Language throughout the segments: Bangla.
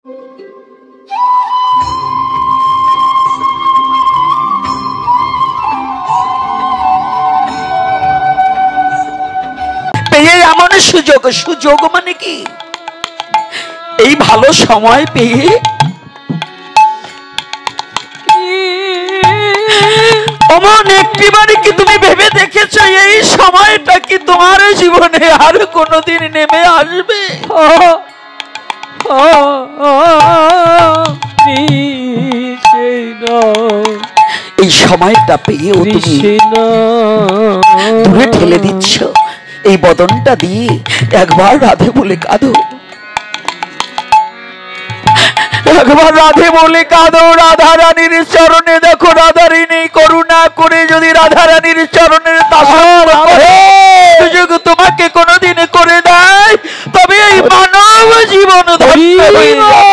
পেয়ে এমন সুযোগ, সুযোগ মানে কি এই ভালো সময় পেয়ে অমন একটিবারে কি তুমি ভেবে দেখেছো এই সময়টা কি তোমার জীবনে আর কোনোদিন নেমে আসবে? এই সময়টা পেয়েও তুমি দূরে ঠেলে দিচ্ছ। এই বদনটা দিয়ে একবার রাধে বলে কাঁদো, একবার রাধে বলে কাঁদো। রাধা রানীর চরণে দেখো, রাধা রানী করুণা করে যদি রাধা রানীর চরণের সুযোগ তোমাকে কোনোদিন করে দেয়, তবে এই মানব জীবন ধন্য হয়ে যাবে।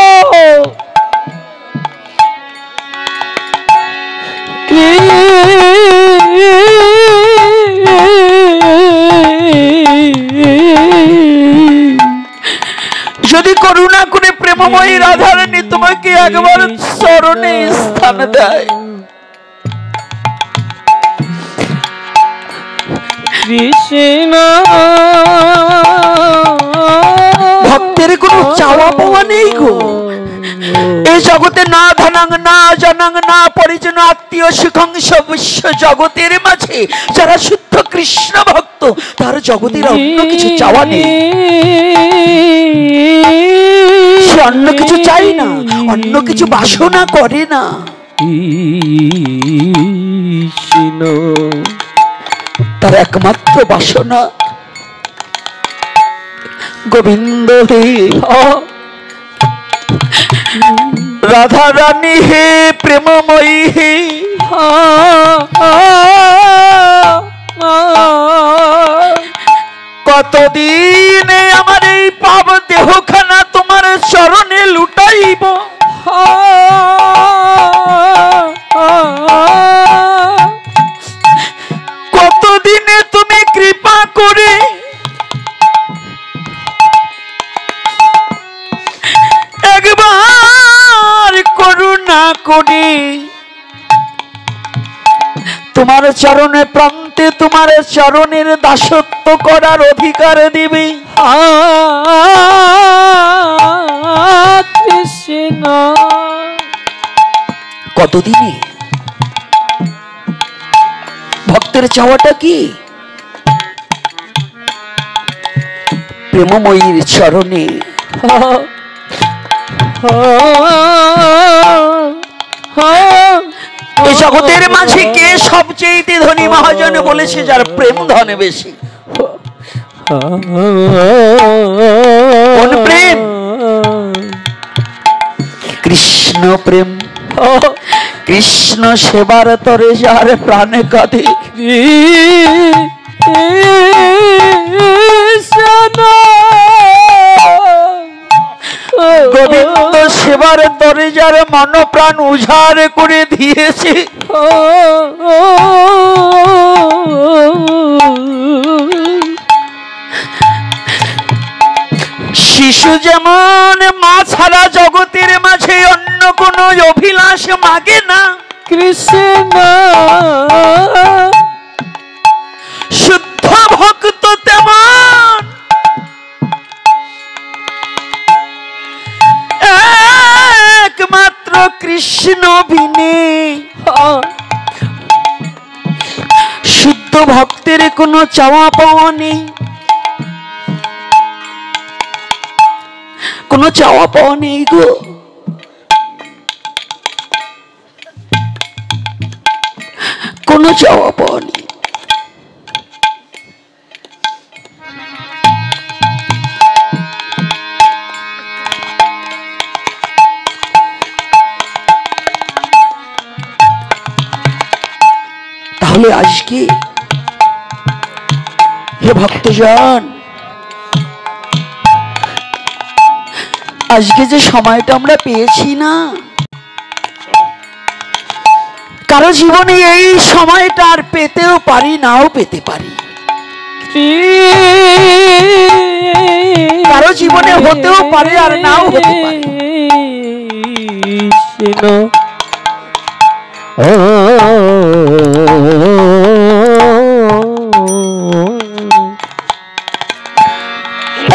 যদি করুণা করে প্রেমময়ী রাধারানী তোমাকে একবার চরণে স্থান দেয়, কৃষ্ণ ভক্তের কোনো চাওয়া পাওয়া নেই গো। এই জগতে না ধনাং না জনাং না পরিজন আত্মীয় সুখং সর্বস্ব জগতের মাঝে যারা শুদ্ধ কৃষ্ণ ভক্ত, তার জগতের অন্য কিছু চাওয়া নেই। সে অন্য কিছু চাই না, অন্য কিছু বাসনা করে না। তার একমাত্র বাসনা গোবিন্দ হে, রাধা রানী হে, প্রেমময়ী হে। কতদিনে আমার এই পাপ দেহখানা তোমার চরণে লুটাইব। কতদিনে তুমি কৃপা করে একবার করুণা করে তোমার চরণে প্রান্তে তোমার চরণের দাসত্ব করার অধিকার দিবে। কৃষ্ণ কতদিনে? ভক্তের চাওয়াটা কি? প্রেমময়ীর চরণে এই জগতের মাঝে কে সবচেয়ে ধনী মহাজন বলেছে? যার প্রেম ধনে বেশি। কোন প্রেম? কৃষ্ণ প্রেম। কৃষ্ণ সেবার তরে যার প্রাণে কাঁদে, গোবিন্দ সেবার তরে যার মন প্রাণ উজাড় করে দিয়েছে, শিশু যেমন মা ছাড়া জগতের মাঝে অন্য কোন অভিলাষ মাগে না, কৃষ্ণ শুদ্ধ ভক্ত তেমন একমাত্র কৃষ্ণ বিনে শুদ্ধ ভক্তের কোনো চাওয়া পাওয়া নেই, কোনো চাওয়া পাওয়া নেই গো। কোনো চাওয়া পাওয়া নেই। তাহলে আজকে হে ভক্তজন, আজকে যে সময়টা আমরা পেয়েছি না, কারো জীবনে এই সময়টা আর পেতেও পারি, নাও পেতে পারি। কারো জীবনে হতেও পারে আর নাও হতে পারে। কৃষ্ণ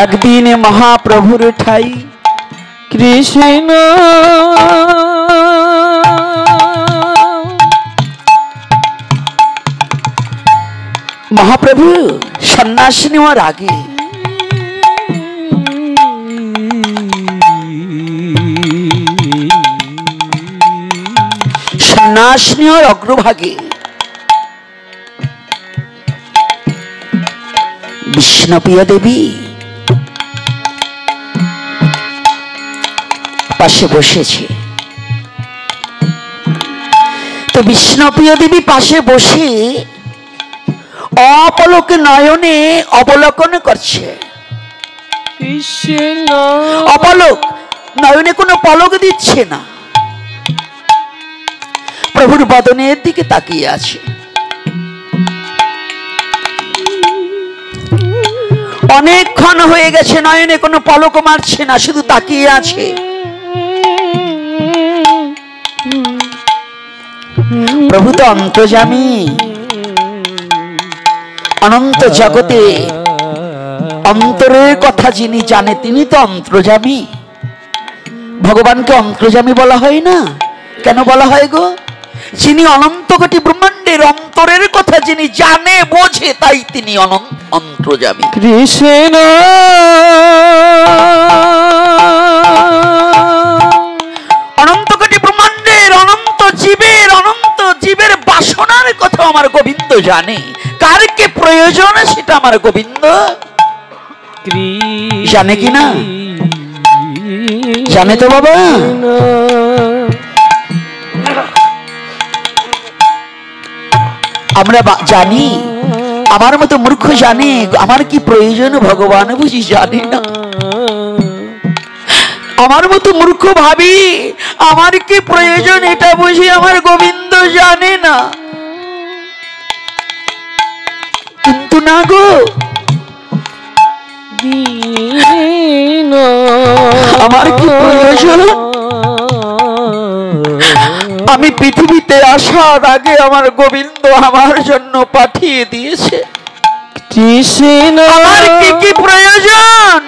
একদিন মহাপ্রভুর ঠাই কৃষ্ণ মহাপ্রভু সন্ন্যাস নেওয়ার আগে সন্ন্যাস নেওয়ার অগ্রভাগে বিষ্ণুপ্রিয়া দেবী পাশে বসেছে। তো বিষ্ণুপ্রিয়া দেবী পাশে বসে অপলক নয়নে অবলোকন করছে। অপলক নয়নে কোনো পলক দিচ্ছে না, প্রভুর বদনের দিকে তাকিয়ে আছে। অনেকক্ষণ হয়ে গেছে, নয়নে কোনো পলক মারছে না, শুধু তাকিয়ে আছে। প্রভু তো অন্তর্যামী, অনন্ত জগতে অন্তরের কথা যিনি জানে তিনি তো অন্তর্যামী। ভগবানকে অন্তর্যামী বলা হয় না, কেন বলা হয় গো? যিনি অনন্ত কোটি ব্রহ্মাণ্ডের অন্তরের কথা যিনি জানে বোঝে, তাই তিনি অন্তর্যামী। কৃষ্ণ অনন্ত কোটি ব্রহ্মাণ্ডের অনন্ত জীবের বাসনার কথা আমার গোবিন্দ জানে। কার কে প্রয়োজন সেটা আমার গোবিন্দ জানে কি না? জানে তো বাবা। আমরা জানি, আমার মতো মূর্খ জানে আমার কি প্রয়োজন ভগবান বুঝি জানে না। আমার মতো মূর্খ ভাবি আমার কি প্রয়োজন এটা বুঝি আমার গোবিন্দ জানে না। কিন্তু না গো, আমার কি প্রয়োজন? আমি পৃথিবীতে আসার আগে আমার গোবিন্দ আমার জন্য পাঠিয়ে দিয়েছে। আমার কি কি প্রয়োজন?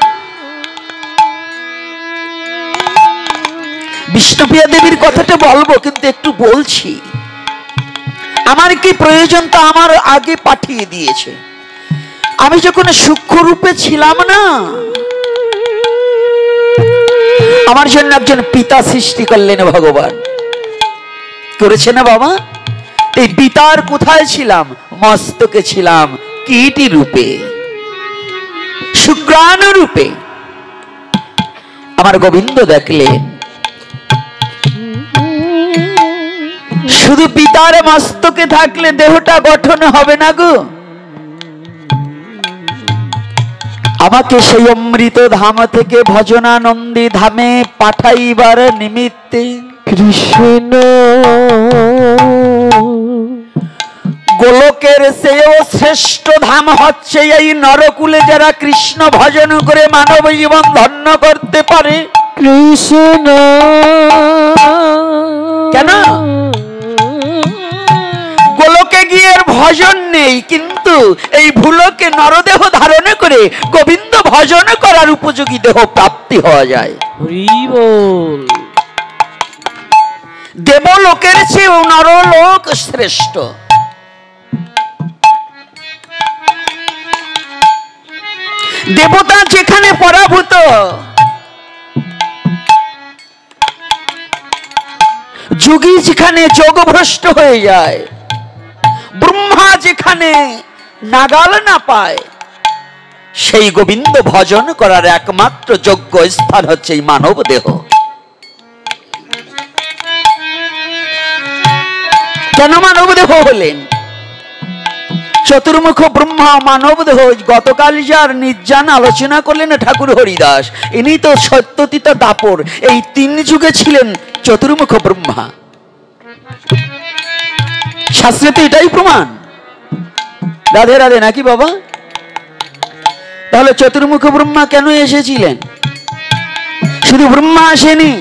বিষ্ণুপ্রিয়া দেবীর কথাটা বলবো, কিন্তু একটু বলছি। আমার কি প্রয়োজন তা আমার আগে পাঠিয়ে দিয়েছে। আমি যখন সূক্ষ্ম রূপে ছিলাম না, আমার জন্য একজন পিতা সৃষ্টি করলেন ভগবান, করেছে না বাবা? এই পিতার কোথায় ছিলাম? মস্তকে ছিলাম কীটি রূপে, শুক্রাণু রূপে। আমার গোবিন্দ দেখলেন শুধু পিতার মস্তকে থাকলে দেহটা গঠন হবে না গো, আমাকে সেই অমৃত ধাম থেকে ভজনানন্দী ধামে পাঠাইবার নিমিত্তে কৃষ্ণ গোলকের চেয়েও শ্রেষ্ঠ ধাম হচ্ছে এই নরকুলে যারা কৃষ্ণ ভজন করে মানব জীবন ধন্য করতে পারে। কৃষ্ণ কেন? গোলকে গিয়ে ভজন নেই, কিন্তু এই ভুলকে নরদেহ ধারণ করে গোবিন্দ ভজন করার উপযোগী দেহ প্রাপ্তি হওয়া যায়। দেবলোকের চেয়েও নরলোক শ্রেষ্ঠ। দেবতা যেখানে পরাভূত, যোগী যেখানে যোগভ্রষ্ট হয়ে যায়, ব্রহ্মা যেখানে নাগাল না পায়, সেই গোবিন্দ ভজন করার একমাত্র যোগ্য স্থান হচ্ছে এই মানব দেহ। কেন মানব দেহ হলেন? চতুর্মুখ ব্রহ্মা মানব দেহ। গতকাল যার নির্যান আলোচনা করলেন ঠাকুর হরিদাস, ইনি তো সত্যতীত দাপর, এই তিন যুগে ছিলেন চতুর্মুখ ব্রহ্মা। শাস্ত্রে তো এটাই প্রমাণ। রাধে রাধে নাকি বাবা? তাহলে চতুর্মুখ ব্রহ্মা কেন এসেছিলেন? শুধু ব্রহ্মা আসেনি,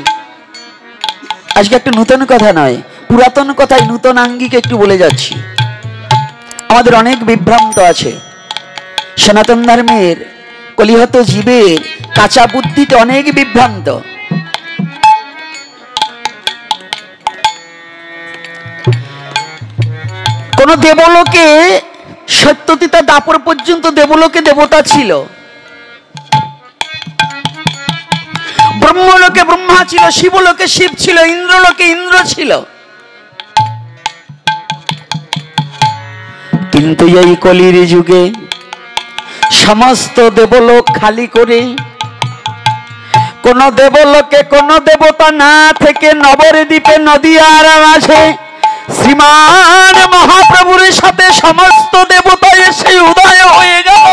আজকে একটা নতুন কথা নয়, পুরাতন কথায় নতুন আঙ্গিকে একটু বলে যাচ্ছি। আমাদের অনেক বিভ্রান্ত আছে। সনাতন ধর্মের কলিহত জীবের কাঁচা বুদ্ধিতে অনেক বিভ্রান্ত। কোন দেবলোকে সত্যতীতা দাপর পর্যন্ত দেবলোকে দেবতা ছিল, ব্রহ্মলোকে ব্রহ্মা ছিল, শিবলোকে শিব ছিল, ইন্দ্রলোকে ইন্দ্র ছিল। কিন্তু এই কলির যুগে সমস্ত দেবলোক খালি করে কোন দেবলোকে কোন দেবতা না থেকে নবদ্বীপে নদীয়ার মাঝে শ্রীমান মহাপ্রভুর সাথে সমস্ত দেবতা এসে উদয় হয়ে গেল।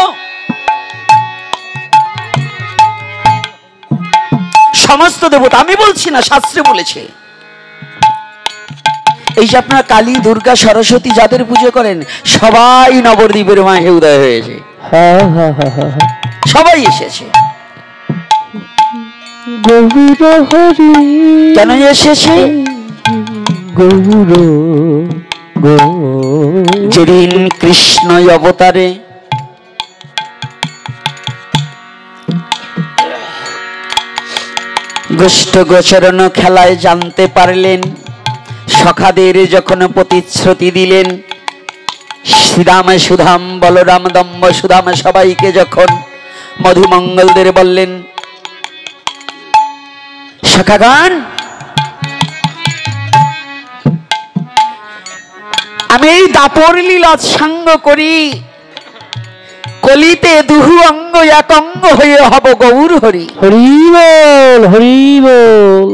সমস্ত দেবতা, আমি বলছি না, শাস্ত্রে বলেছে। এই যে আপনারা কালী, দুর্গা, সরস্বতী যাদের পুজো করেন সবাই নবদ্বীপের মাঝে উদয় হয়েছে। সবাই এসেছে। কেন এসেছে? যেদিন কৃষ্ণ অবতারে গোষ্ঠ গোচরণ খেলায় জানতে পারলেন, সখাদের যখন প্রতিশ্রুতি দিলেন, শ্রীরাম সুধাম বলরাম দম্ব সুধাম সবাইকে যখন মধুমঙ্গলদের বললেন, সখাগণ আমি এই দাপর লীলা সঙ্গ করি, কলিতে দুহু অঙ্গ এক অঙ্গ হয়ে হব গৌর হরি। হরি বল, হরি বল।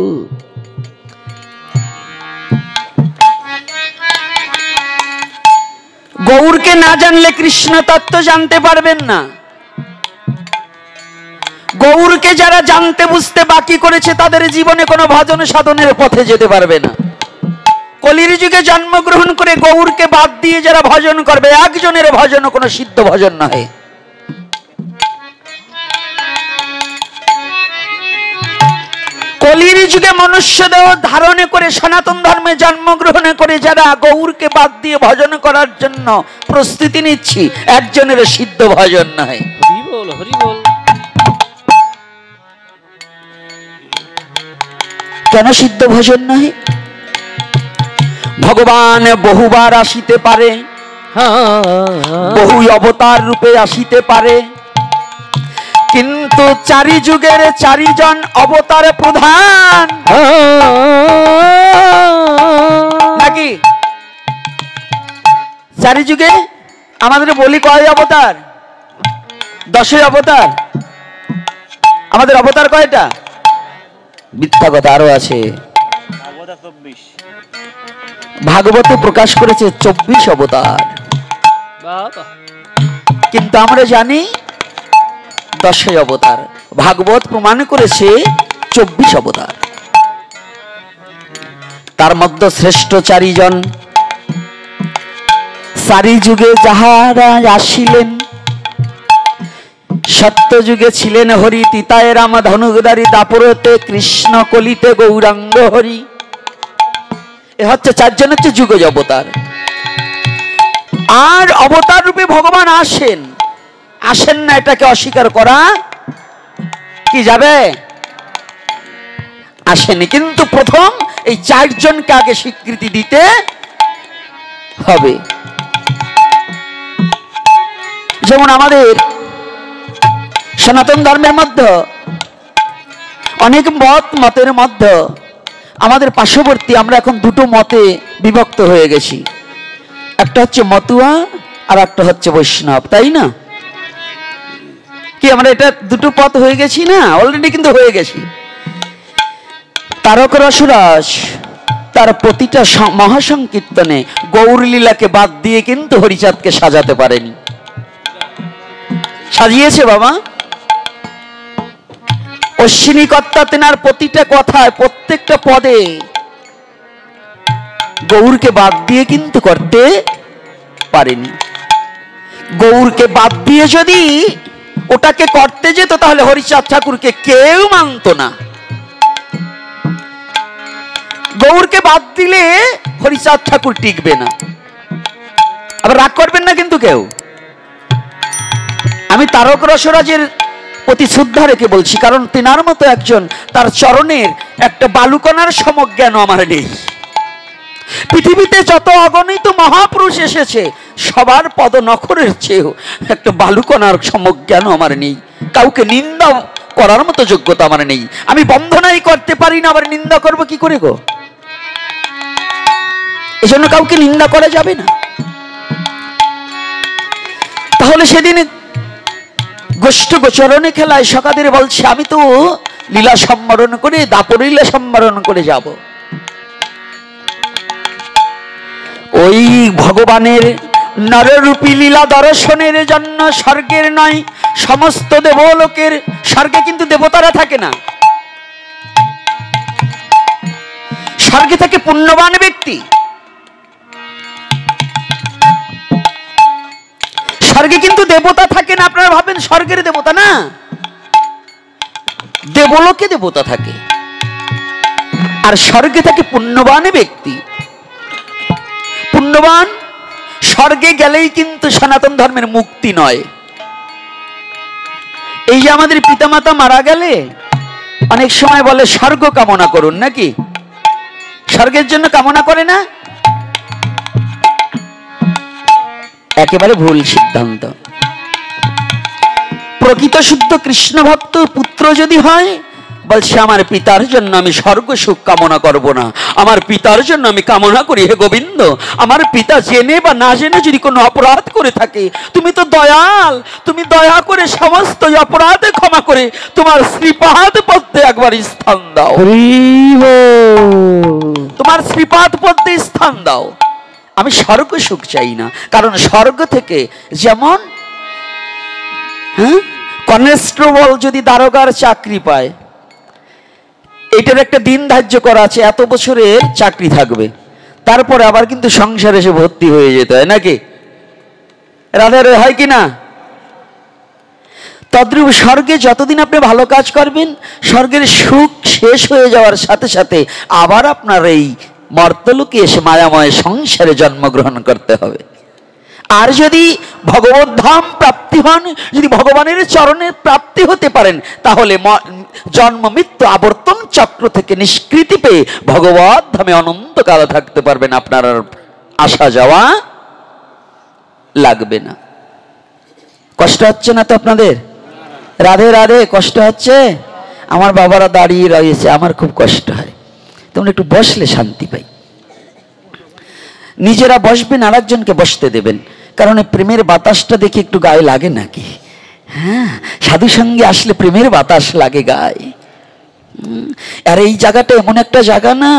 গৌরকে না জানলে কৃষ্ণ তত্ত্ব জানতে পারবেন না। গৌরকে যারা জানতে বুঝতে বাকি করেছে তাদের জীবনে কোনো ভজন সাধনের পথে যেতে পারবে না। কলির যুগে জন্মগ্রহণ করে গৌরকে বাদ দিয়ে যারা ভজন করবে, একজনের ভজন কোনো সিদ্ধ ভজন নয়। কলির যুগে মনুষ্য দেহ ধারণে করে সনাতন ধর্মে জন্মগ্রহণ করে যারা গৌরকে বাদ দিয়ে ভজন করার জন্য প্রস্তুতি নিচ্ছি, একজনের সিদ্ধ ভজন নয়। হরি বল, হরি বল। কেন সিদ্ধ ভজন নয়? ভগবান বহুবার আসিতে পারে, বহু অবতার রূপে আসিতে পারে, কিন্তু চারি যুগের চারিজন অবতার প্রধান নাকি? চারি যুগে আমাদের বলি কয় অবতার? 10 অবতার। আমাদের অবতার কয়টা? মিথ্যা কথা, আরো আছে। ভাগবতে প্রকাশ করেছে 24 অবতার, কিন্তু আমরা জানি 10 অবতার। ভাগবত প্রমাণ করেছে 24 অবতার। তার মধ্যে শ্রেষ্ঠ 4 জন। চারি যুগে যাহারা আসিলেন, সত্য যুগে ছিলেন হরি, তিতায় রাম ধনুকধারী, দাপরতে কৃষ্ণ, কলিতে গৌরাঙ্গ হরি। এ হচ্ছে 4 জন হচ্ছে যুগজ অবতার। আর অবতার রূপে ভগবান আসেন, আসেন না এটাকে অস্বীকার করা কি যাবে? আসেনি, কিন্তু প্রথম এই 4 জনকে আগে স্বীকৃতি দিতে হবে। যেমন আমাদের সনাতন ধর্মের মধ্যে অনেক মতের মধ্যে আমাদের পার্শ্ববর্তী আমরা এখন 2টো মতে বিভক্ত হয়ে গেছি। একটা হচ্ছে মতুয়া আর একটা হচ্ছে বৈষ্ণব, তাই না? কি আমরা এটা 2টো পথ হয়ে গেছি না? অলরেডি কিন্তু হয়ে গেছি। তারক রসরাস তার প্রতিটা মহাসংকীর্তনে গৌর লীলাকে বাদ দিয়ে কিন্তু হরিচাঁদকে সাজাতে পারেনি। সাজিয়েছে বাবা। অশ্বিনী কর্তা তেনার প্রতিটা কথায়, প্রত্যেকটা পদে গৌরকে বাদ দিয়ে কিন্তু করতে পারেনি। গৌরকে বাদ দিয়ে যদি ওটাকে করতে যেত তাহলে হরিচাঁদ ঠাকুরকে কেউ মানত না। গৌরকে বাদ দিলে হরিচাঁদ ঠাকুর টিকবে না। আবার রাগ করবেন না কিন্তু কেউ, আমি তারক রসরাজের প্রতি শ্রদ্ধা রেখে বলছি, কারণ তেনার মতো একজন, তার চরণের একটা বালুকণার সমজ্ঞান আমার নেই। পৃথিবীতে যত অগণিত মহাপুরুষ এসেছে সবার পদ নখরের চেয়েও একটা বালুকণার সমজ্ঞান আমার নেই। কাউকে নিন্দা করার মতো যোগ্যতা আমার নেই। আমি বন্ধনাই করতে পারি না, আবার নিন্দা করবো কি করে গো? এজন্য কাউকে নিন্দা করা যাবে না। তাহলে সেদিন গোষ্ঠ গোচরণে খেলায় সকাদের বলছে, আমি তো লীলা সম্বরণ করে, দাপর লীলা সম্বরণ করে যাব। ওই ভগবানের নররূপী লীলা দর্শনের জন্য স্বর্গের নয়, সমস্ত দেবলোকের, স্বর্গে কিন্তু দেবতারা থাকে না, স্বর্গে থাকে পুণ্যবান ব্যক্তি। স্বর্গে কিন্তু দেবতা থাকে না। আপনারা ভাবেন স্বর্গের দেবতা না, দেবলোকে দেবতা থাকে, আর স্বর্গে থাকে পুণ্যবান ব্যক্তি। পুণ্যবান স্বর্গে গেলেই কিন্তু সনাতন ধর্মের মুক্তি নয়। এই যে আমাদের পিতামাতা মারা গেলে অনেক সময় বলে স্বর্গ কামনা করুন, নাকি? স্বর্গের জন্য কামনা করে না, একেবারে ভুল সিদ্ধান্ত। প্রকৃত শুদ্ধ কৃষ্ণ ভক্ত পুত্র যদি হয়, বলছে আমার পিতার জন্য আমি স্বর্গ সুখ কামনা করব না, আমার পিতার জন্য আমি কামনা করি, হে গোবিন্দ, আমার পিতা জেনে বা না জেনে যদি কোনো অপরাধ করে থাকে, তুমি তো দয়াল, তুমি দয়া করে সমস্ত অপরাধে ক্ষমা করে তোমার শ্রীপাদ পদ্মে একবার স্থান দাও, তোমার শ্রীপাদ পদ্মে স্থান দাও। আমি স্বর্গ সুখ চাই না, কারণ স্বর্গ থেকে যেমন কনস্টেবল যদি দারোগার চাকরি পায়, এটার একটা দিন ধার্য করা আছে, এত বছরের চাকরি থাকবে, তারপরে আবার কিন্তু সংসারে এসে ভর্তি হয়ে যেতে হয়, নাকি? রাধে হয় কি না? তদ্রূপ স্বর্গে যতদিন আপনি ভালো কাজ করবেন, স্বর্গের সুখ শেষ হয়ে যাওয়ার সাথে সাথে আবার আপনার এই মর্তলোকে এসে মায়াময় সংসারে জন্মগ্রহণ করতে হবে। আর যদি ভগবত ধাম প্রাপ্তি হন, যদি ভগবানের চরণের প্রাপ্তি হতে পারেন, তাহলে জন্ম মৃত্যু আবর্তন চক্র থেকে নিষ্কৃতি পেয়ে ভগবত ধামে অনন্তকাল থাকতে পারবেন। আপনার আসা যাওয়া লাগবে না। কষ্ট হচ্ছে না তো আপনাদের? রাধে রাধে। কষ্ট হচ্ছে? আমার বাবারা দাঁড়িয়ে রয়েছে, আমার খুব কষ্ট হয়। তোমরা একটু বসলে শান্তি পাই। নিজেরা বসবেন, আর একজনকে বসতে দেবেন, কারণ প্রেমের বাতাসটা দেখে একটু গায়ে লাগে নাকি? হ্যাঁ, সাধু সঙ্গে আসলে প্রেমের বাতাস লাগে গায়ে। আর এই জায়গাটা এমন একটা জায়গা না,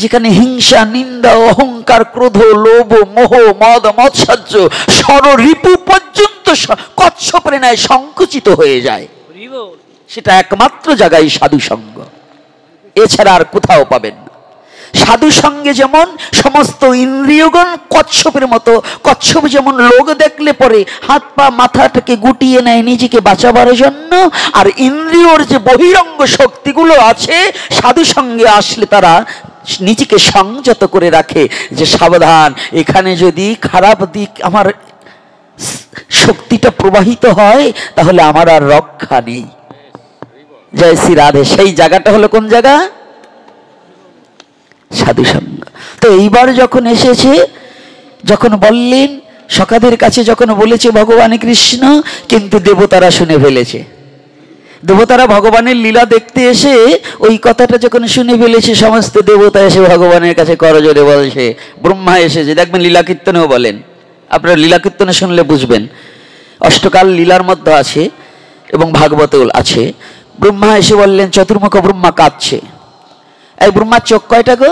যেখানে হিংসা, নিন্দা, অহংকার, ক্রোধ, লোভ, মোহ, মদ, মৎসর্য ষড়রিপু পর্যন্ত কচ্ছপের ন্যায় সংকুচিত হয়ে যায়। সেটা একমাত্র জায়গায় সাধু সঙ্গ, এছাড়া আর কোথাও পাবেন না। সাধু সঙ্গে যেমন সমস্ত ইন্দ্রিয়গণ কচ্ছপের মতো, কচ্ছপ যেমন লোক দেখলে পরে হাত পা মাথাটাকে গুটিয়ে নেয় নিজেকে বাঁচাবার জন্য, আর ইন্দ্রিয়র যে বহিরঙ্গ শক্তিগুলো আছে সাধু সঙ্গে আসলে তারা নিজেকে সংযত করে রাখে, যে সাবধান, এখানে যদি খারাপ দিক আমার শক্তিটা প্রবাহিত হয় তাহলে আমার আর রক্ষা নেই। জয় শ্রী রাধে। সেই জায়গাটা হলো কোন জায়গা? সাধু সঙ্গ। তো এইবার যখন এসেছে, যখন বললেন সখাদের কাছে, যখন বলেছে ভগবান কৃষ্ণ, কিন্তু দেবতারা শুনে ফেলেছে। দেবতারা ভগবানের লীলা দেখতে এসে ওই কথাটা যখন শুনে ফেলেছে, সমস্ত দেবতা এসে ভগবানের কাছে করজোরে বলছে। ব্রহ্মা এসেছে, দেখবেন লীলা কীর্তনেও বলেন, আপনারা লীলা কীর্তনে শুনলে বুঝবেন, অষ্টকাল লীলার মধ্যে আছে এবং ভাগবতেও আছে। ব্রহ্মা এসে বললেন, চতুর্মুখ ব্রহ্মা কাঁদছে। এই ব্রহ্মার চোখ কয়টা গো?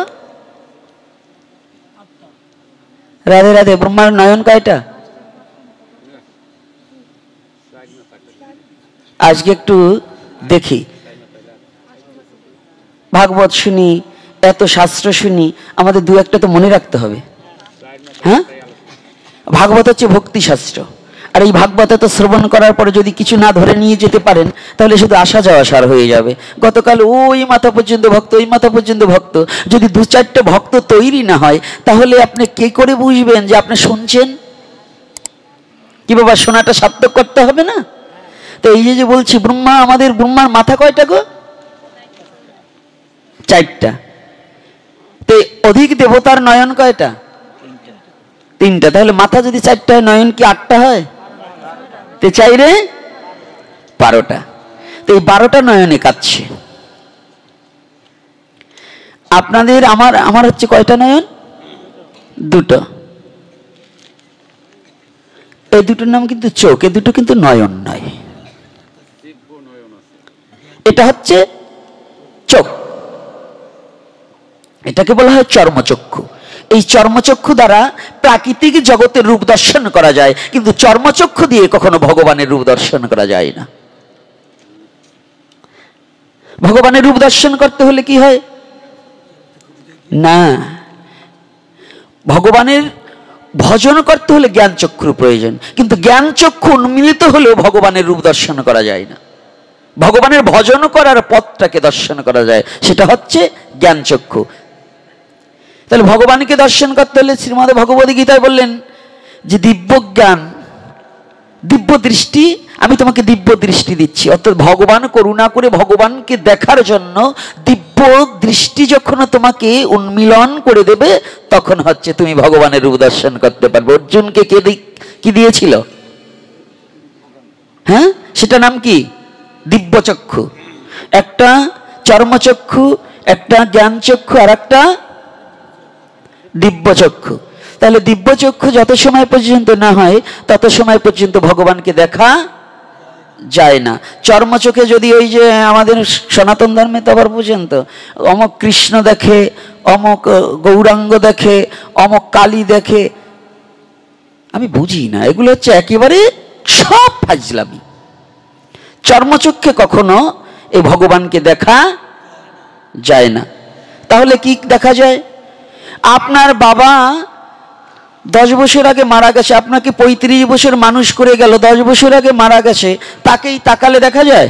রাধে রাধে। ব্রহ্মার নয়ন কয়টা? আজকে একটু দেখি, ভাগবত শুনি, এত শাস্ত্র শুনি, আমাদের দু একটা তো মনে রাখতে হবে। হ্যাঁ, ভাগবত হচ্ছে ভক্তি শাস্ত্র, আর এই ভাগবত তো শ্রবণ করার পরে যদি কিছু না ধরে নিয়ে যেতে পারেন তাহলে শুধু আসা যাওয়া সার হয়ে যাবে। গতকাল ওই মাথা পর্যন্ত ভক্ত, ওই মাথা পর্যন্ত ভক্ত, যদি 2-4টে ভক্ত তৈরি না হয় তাহলে আপনি কি করে বুঝবেন যে আপনি শুনছেন? কি বাবা, শোনাটা সার্থক করতে হবে না? তো এই যে বলছি ব্রহ্মা, আমাদের ব্রহ্মার মাথা কয়টা গো? 4টা। তো অধিক দেবতার নয়ন কয়টা? 3টা। তাহলে মাথা যদি 4টা হয়, নয়ন কি 8টা হয়? তো 4-এ 12টা। তো এই 12টা নয়নে কাঁদছে। আপনাদের আমার হচ্ছে কয়টা নয়ন? 2টো। এই দুটোর নাম কিন্তু চোখ, এই দুটো কিন্তু নয়ন নয়। এটা হচ্ছে চোখ, এটাকে বলা হয় চর্মচক্ষু। এই চর্মচক্ষু দ্বারা প্রাকৃতিক জগতের রূপ দর্শন করা যায়, কিন্তু চর্মচক্ষু দিয়ে কখনো ভগবানের রূপ দর্শন করা যায় না। ভগবানের রূপ দর্শন করতে হলে কি হয় না, ভগবানের ভজন করতে হলে জ্ঞান চক্ষুর প্রয়োজন, কিন্তু জ্ঞান চক্ষু উন্মিলিত হলেও ভগবানের রূপ দর্শন করা যায় না। ভগবানের ভজন করার পথটাকে দর্শন করা যায়, সেটা হচ্ছে জ্ঞান চক্ষু। তাহলে ভগবানকে দর্শন করতে হলে শ্রীমদ্ ভগবদ্ গীতায় বললেন যে দিব্য জ্ঞান, দিব্য দৃষ্টি, আমি তোমাকে দিব্য দৃষ্টি দিচ্ছি। অর্থাৎ ভগবান করুণা করে ভগবানকে দেখার জন্য দিব্য দৃষ্টি যখন তোমাকে উন্মিলন করে দেবে, তখন হচ্ছে তুমি ভগবানের রূপ দর্শন করতে পারবে। অর্জুনকে কি দিয়েছিল? হ্যাঁ, সেটা নাম কি? দিব্য চক্ষু। একটা চর্মচক্ষু, একটা জ্ঞান চক্ষু, আর একটা দিব্য চক্ষু। তাহলে দিব্য চক্ষু যত সময় পর্যন্ত না হয় তত সময় পর্যন্ত ভগবানকে দেখা যায় না। চর্মচোখে যদি ওই যে আমাদের সনাতন ধর্মে তো আবার বুঝেন তো, অমক কৃষ্ণ দেখে, অমক গৌরাঙ্গ দেখে, অমক কালী দেখে, আমি বুঝি না, এগুলো হচ্ছে একেবারে সব ফাজলামি। চর্মচক্ষে কখনো এই ভগবানকে দেখা যায় না। তাহলে কি দেখা যায়? আপনার বাবা 10 বছর আগে মারা গেছে, আপনাকে 35 বছর মানুষ করে গেল, 10 বছর আগে মারা গেছে, তাকেই তাকালে দেখা যায়?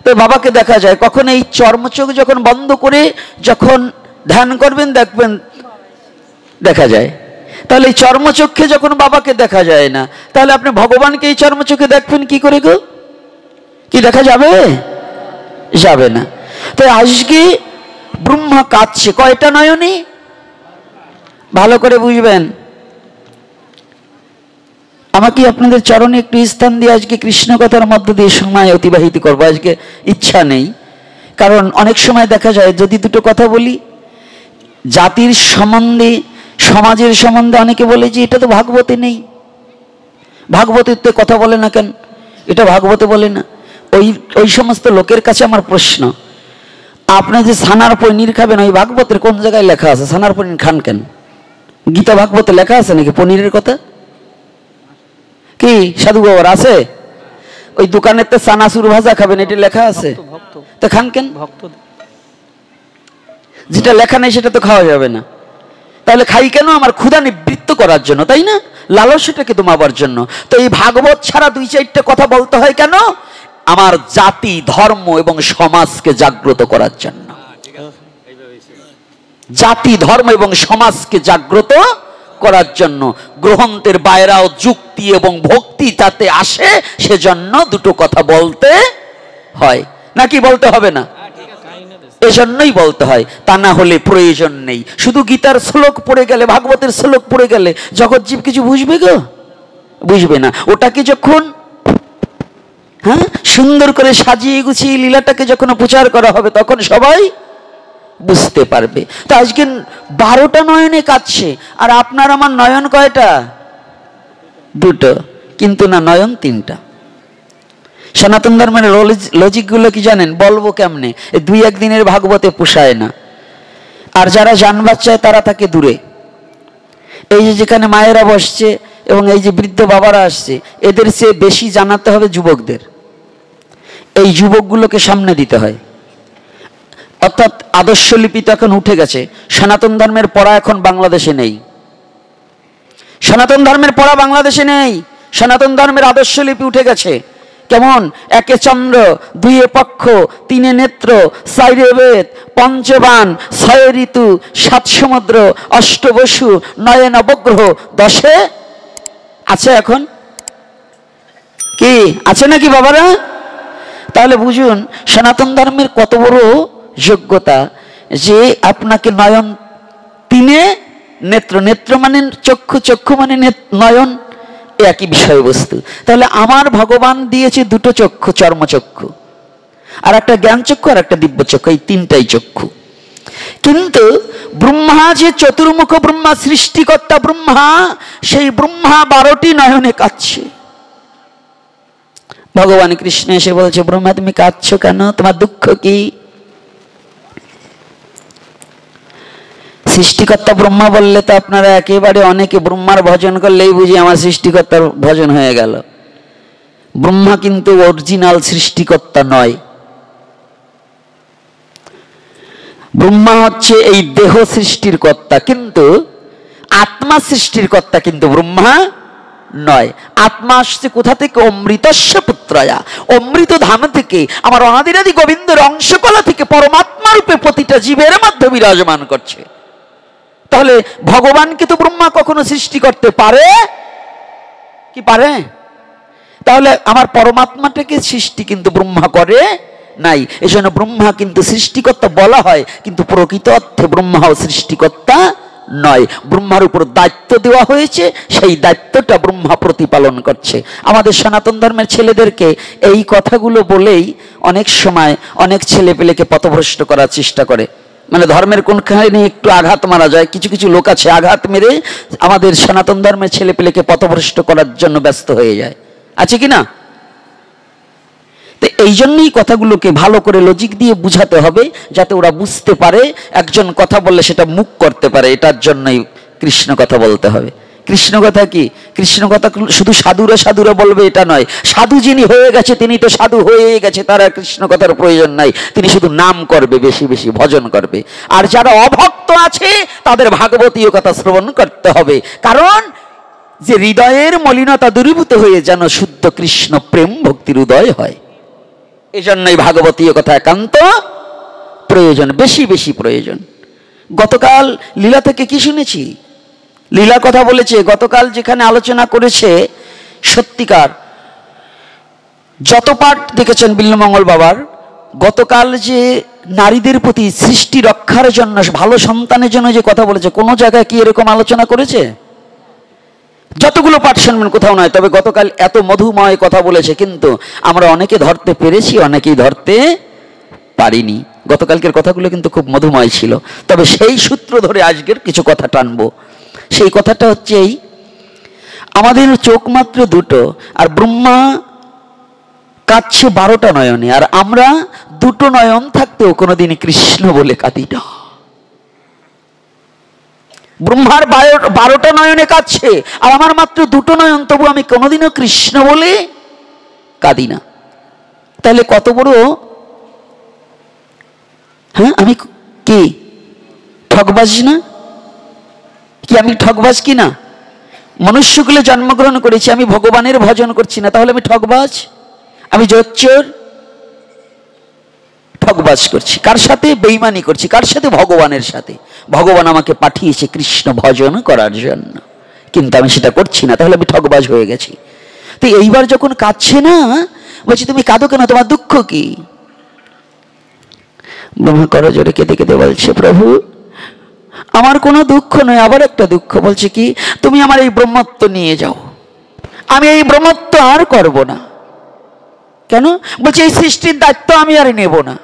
তো বাবাকে দেখা যায় কখন? এই চর্মচোখ যখন বন্ধ করে যখন ধ্যান করবেন দেখবেন দেখা যায়। তাহলে এই চর্মচক্ষে যখন বাবাকে দেখা যায় না, তাহলে আপনি ভগবানকে এই চর্মচক্ষে দেখবেন কি করে গো? কি দেখা যাবে? যাবে না। তো আজকে ব্রহ্মা কাঁদছে কয়টা নয়নে? ভালো করে বুঝবেন। আমাকে আপনাদের চরণে একটু স্থান দিয়ে আজকে কৃষ্ণ কথার মধ্য দিয়ে সময় অতিবাহিত করবো। আজকে ইচ্ছা নেই, কারণ অনেক সময় দেখা যায় যদি দুটো কথা বলি জাতির সম্বন্ধে, সমাজের সম্বন্ধে, অনেকে বলে যে এটা তো ভাগবতে নেই, ভাগবতের তো কথা বলে না কেন, এটা ভাগবতে বলে না। ওই সমস্ত লোকের কাছে আমার প্রশ্ন, আপনি যে ছানার পনির খাবেন, ওই ভাগবতের কোন জায়গায় লেখা আছে ছানার পনির খান কেন? গীতা ভাগবতে লেখা আছে নাকি পনিরের কথা? কি সাধু বাবার আছে? ওই দোকানের তো চানাচুর ভাজা খাবেন এটি লেখা আছে, তো খান কেন? যেটা লেখা নেই সেটা তো খাওয়া যাবে না। তাহলে খাই কেন? আমার ক্ষুধা নিবৃত্ত করার জন্য, তাই না? লালসাটাকে দমাবার জন্য। তো এই ভাগবত ছাড়া 2-4টা কথা বলতে হয় কেন? আমার জাতি, ধর্ম এবং সমাজকে জাগ্রত করার জন্য। জাতি, ধর্ম এবং সমাজকে জাগ্রত করার জন্য গ্রন্থের বাইরেও যুক্তি এবং ভক্তি যাতে আসে, সেজন্য দুটো কথা বলতে হয়। নাকি বলতে হবে না? এজন্যই বলতে হয়, তা না হলে প্রয়োজন নেই। শুধু গীতার শ্লোক পড়ে গেলে, ভাগবতের শ্লোক পড়ে গেলে জগৎ জীব কিছু বুঝবে গো? বুঝবে না। ওটাকে যখন সুন্দর করে সাজিয়ে গুছিয়ে লীলাটাকে যখন প্রচার করা হবে তখন সবাই বুঝতে পারবে। তো আজকে 12টা নয়নে কাঁদছে, আর আপনার আমার নয়ন কয়টা? 2টো, কিন্তু না, নয়ন 3টা। সনাতন ধর্মের লজিক গুলো কি জানেন? বলবো কেমনে? 2-1 দিনের ভাগবতে পোষায় না। আর যারা জানবার চায় তারা থাকে দূরে। এই যে যেখানে মায়েরা বসছে এবং এই যে বৃদ্ধ বাবারা আসছে, এদের চেয়ে বেশি জানাতে হবে যুবকদের। এই যুবকগুলোকে সামনে দিতে হয়। অর্থাৎ আদর্শ লিপি তো এখন উঠে গেছে, সনাতন ধর্মের পড়া এখন বাংলাদেশে নেই। সনাতন ধর্মের পড়া বাংলাদেশে নেই। সনাতন ধর্মের আদর্শ লিপি উঠে গেছে। কেমন? একে চন্দ্র, দুইয়ে পক্ষ, তিনে নেত্র, চাইরে বেদ, পঞ্চবান, ছয় ঋতু, সাত সমুদ্র, অষ্টবসু, নয়ে নবগ্রহ, দশে আছে। এখন কি আছে নাকি বাবারা? তাহলে বুঝুন সনাতন ধর্মের কত বড় যোগ্যতা, যে আপনাকে নয়ন, তিনে নেত্র, নেত্র মানে চক্ষু, চক্ষু মানে নয়ন, একই বিষয়বস্তু। তাহলে আমার ভগবান দিয়েছে দুটো চক্ষু, চর্মচক্ষু, আর একটা জ্ঞান চক্ষু, আর একটা দিব্য চক্ষু, এই তিনটাই চক্ষু। কিন্তু ব্রহ্মা যে চতুর্মুখ ব্রহ্মা, সৃষ্টিকর্তা ব্রহ্মা, সেই ব্রহ্মা 12টি নয়নে কাঁদছে। ভগবান কৃষ্ণ এসে বলছে, ব্রহ্মা তুমি কাঁদছো কেন? তোমার দুঃখ কি? সৃষ্টিকর্তা ব্রহ্মা বললে তো আপনারা একেবারে অনেকে ব্রহ্মার ভজন করলেই বুঝি আমার সৃষ্টিকর্তার ভজন হয়ে গেল। ব্রহ্মা কিন্তু অরিজিনাল সৃষ্টিকর্তা নয়। ব্রহ্মা হচ্ছে এই দেহ সৃষ্টির কর্তা, কিন্তু আত্মা সৃষ্টির কর্তা কিন্তু ব্রহ্মা নয়। আত্মা আসছে কোথা থেকে? অমৃতস্য পুত্রয়া, অমৃত ধাম থেকে, আমার অনাদিরাদি গোবিন্দের অংশকলা থেকে পরমাত্মা রূপে প্রতিটা জীবের মধ্যে বিরাজমান করছে। তাহলে ভগবানকে তো ব্রহ্মা কখনো সৃষ্টি করতে পারে কি? পারে? তাহলে আমার পরমাত্মাটাকে সৃষ্টি কিন্তু ব্রহ্মা করে নাই। এই জন্য ব্রহ্মা কিন্তু সৃষ্টিকর্তা বলা হয়, কিন্তু প্রকৃত অর্থে ব্রহ্মাও সৃষ্টিকর্তা নয়। ব্রহ্মার উপর দায়িত্ব দেওয়া হয়েছে, সেই দায়িত্বটা ব্রহ্মা প্রতিপালন করছে। আমাদের সনাতন ধর্মের ছেলেদেরকে এই কথাগুলো বলেই অনেক সময় অনেক ছেলে পেলেকে পথভ্রষ্ট করার চেষ্টা করে। মানে ধর্মের কোনখানে একটু আঘাত মারা যায়, কিছু কিছু লোক আছে আঘাত মেরে আমাদের সনাতন ধর্মের ছেলে পেলেকে পথভ্রষ্ট করার জন্য ব্যস্ত হয়ে যায়, আছে কি না? তো এই জন্যই কথাগুলোকে ভালো করে লজিক দিয়ে বুঝাতে হবে, যাতে ওরা বুঝতে পারে। একজন কথা বললে সেটা মুখ করতে পারে, এটার জন্যই কৃষ্ণ কথা বলতে হবে। কৃষ্ণ কথা কি? কৃষ্ণ কথা শুধু সাধুরা সাধুরা বলবে এটা নয়। সাধু যিনি হয়ে গেছে তিনি তো সাধু হয়ে গেছে, তার আর কৃষ্ণ কথার প্রয়োজন নাই। তিনি শুধু নাম করবে, বেশি বেশি ভজন করবে। আর যারা অভক্ত আছে তাদের ভাগবতীয় কথা শ্রবণ করতে হবে, কারণ যে হৃদয়ের মলিনতা দূরীভূত হয়ে যেন শুদ্ধ কৃষ্ণ প্রেম ভক্তির উদয় হয়। এই জন্যই ভাগবতীয় কথা একান্ত প্রয়োজন, বেশি বেশি প্রয়োজন। গতকাল লীলা থেকে কি শুনেছি? লীলা কথা বলেছে, গতকাল যেখানে আলোচনা করেছে, সত্যিকার যত পাঠ দেখেছেন বিল্লমঙ্গল বাবার, গতকাল যে নারীদের প্রতি সৃষ্টি রক্ষার জন্য, ভালো সন্তানের জন্য যে কথা বলেছে, কোন জায়গায় কি এরকম আলোচনা করেছে? যতগুলো পাঠ শুনবেন কোথাও নয়। তবে গতকাল এত মধুময় কথা বলেছে, কিন্তু আমরা অনেকে ধরতে পেরেছি, অনেকেই ধরতে পারিনি। গতকালকের কথাগুলো কিন্তু খুব মধুময় ছিল। তবে সেই সূত্র ধরে আজকের কিছু কথা টানবো। সেই কথাটা হচ্ছে এই, আমাদের চোখ মাত্র দুটো, আর ব্রহ্মা কাঁদছে 12টা নয়নে, আর আমরা দুটো নয়ন থাকতেও কোনোদিন কৃষ্ণ বলে কাঁদি না। ব্রহ্মার 12টা নয়নে কাঁদছে, আর আমার মাত্র দুটো নয়ন, তবু আমি কোনোদিনও কৃষ্ণ বলে কাঁদি না। তাহলে কত বড়, হ্যাঁ আমি কি ঠকবাজ না? কি আমি ঠকবাজ কি না? মনুষ্যকুলে জন্মগ্রহণ করেছি, আমি ভগবানের ভজন করছি না, তাহলে আমি ঠকবাজ? আমি জোচ্চোর, ঠকবাজ করছি। কার সাথে? বেঈমানি করছি। কার সাথে? ভগবানের সাথে। ভগবান আমাকে পাঠিয়েছে কৃষ্ণ ভজন করার জন্য, কিন্তু আমি সেটা করছি না, তাহলে আমি ঠকবাজ হয়ে গেছি। তো এইবার যখন কাঁদছে না, বলছি তুমি কাঁদো কেন, তোমার দুঃখ কি? ব্রহ্মা করজোড়ে কেঁদে কেঁদে বলছে, প্রভু আমার কোনো দুঃখ নয়। আবার একটা দুঃখ, বলছে কি? তুমি আমার এই ব্রহ্মত্ব নিয়ে যাও, আমি এই ব্রহ্মত্ব আর করব না। কেন? বলছে এই সৃষ্টির দায়িত্ব আমি আর নেব না,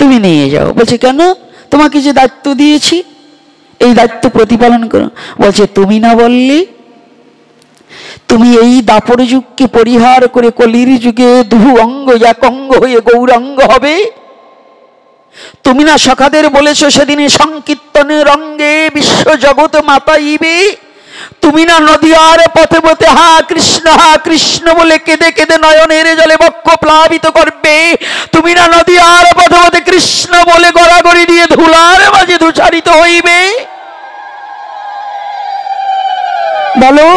তুমি নিয়ে যাও। বলছে কেন? তোমাকে যে দায়িত্ব দিয়েছি এই দায়িত্ব প্রতিপালন করো। বলছে তুমি না বললে তুমি এই দাপর যুগকে পরিহার করে কলির যুগে দুহু অঙ্গ এক অঙ্গ হয়ে গৌরাঙ্গ হবে? তুমি না সখাদের বলেছো সেদিনে সংকীর্তনের অঙ্গে বিশ্ব জগৎ মাতাইবে? তুমি না নদীয়ার পথে পথে হা কৃষ্ণ বলে কেঁদে কেঁদে নয়নের জলে বক্ষ প্লাবিত করবে? তুমি না নদীয়ার পথে পথে কৃষ্ণ বলে গড়াগড়ি দিয়ে ধুলার মাঝে ধূসারিত হইবে? বলো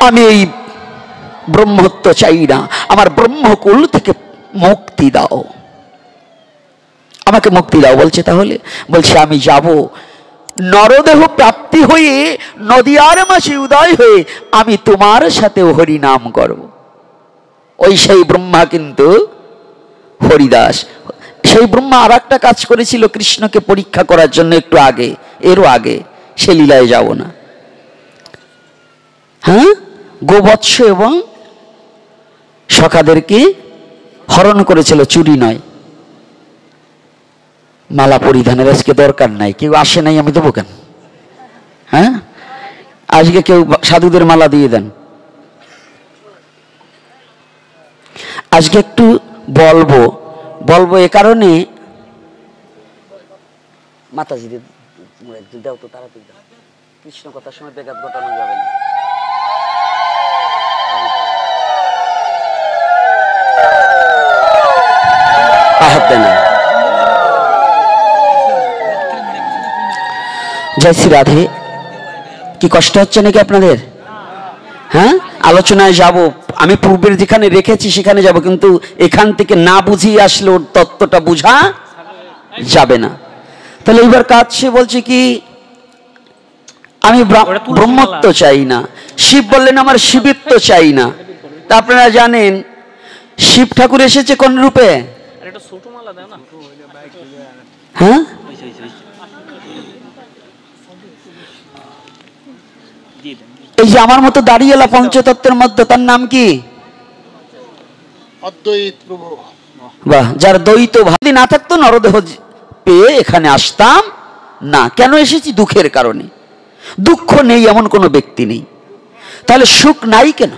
আমি এই ব্রহ্মত্ব চাই না, আমার ব্রহ্মকুল থেকে মুক্তি দাও, আমাকে মুক্তি দাও। বলছে তাহলে? বলছে আমি যাব, নরদেহ প্রাপ্তি হয়ে নদিয়ার মাঝে উদয় হয়ে আমি তোমার সাথে হরি নাম করব। ওই সেই ব্রহ্মা কিন্তু হরিদাস। সেই ব্রহ্মা আর একটা কাজ করেছিল কৃষ্ণকে পরীক্ষা করার জন্য একটু আগে, এরও আগে, সে লীলায় যাব না। হ্যাঁ, গোবৎস এবং সখাদেরকে হরণ করেছিল, চুরি নয়। মালা পরিধানের আজকে দরকার নাই, কেউ আসে নাই, আমি দেবো কেন? হ্যাঁ, আজকে কেউ সাধুদের মালা দিয়ে দেন। আজকে একটু বলবো এ কারণে, মাতাজি দাও তো তাড়াতাড়ি দাও, কৃষ্ণ কথার সময় বেঘাত ঘটানো যাবে না। জয় শ্রী রাধে। কি কষ্ট হচ্ছে নাকি আপনাদের? হ্যাঁ, আলোচনায় যাব, আমি পূর্বের যেখানে রেখেছি সেখানে যাব, কিন্তু এখান থেকে না বুঝিয়ে আসলে ওর তত্ত্বটা বোঝা যাবে না। তাহলে এইবার কাজ, সে বলছে কি আমি ব্রহ্মত্ব চাই না। শিব বললেন আমার শিবিত্ব চাই না। তা আপনারা জানেন শিব ঠাকুর এসেছে কোন রূপে? হ্যাঁ, এই যে আমার মতো দাঁড়িয়ে এলা পঞ্চতত্ত্বের মধ্যে, তার নাম কি? অদ্বৈত প্রভু। বাহ, যার দ্বৈত ভাবি না থাকতো নরদেহ পেয়ে এখানে আসতাম না। কেন এসেছি? দুঃখের কারণে। দুঃখ নেই এমন কোনো ব্যক্তি নেই। তাহলে সুখ নাই কেন?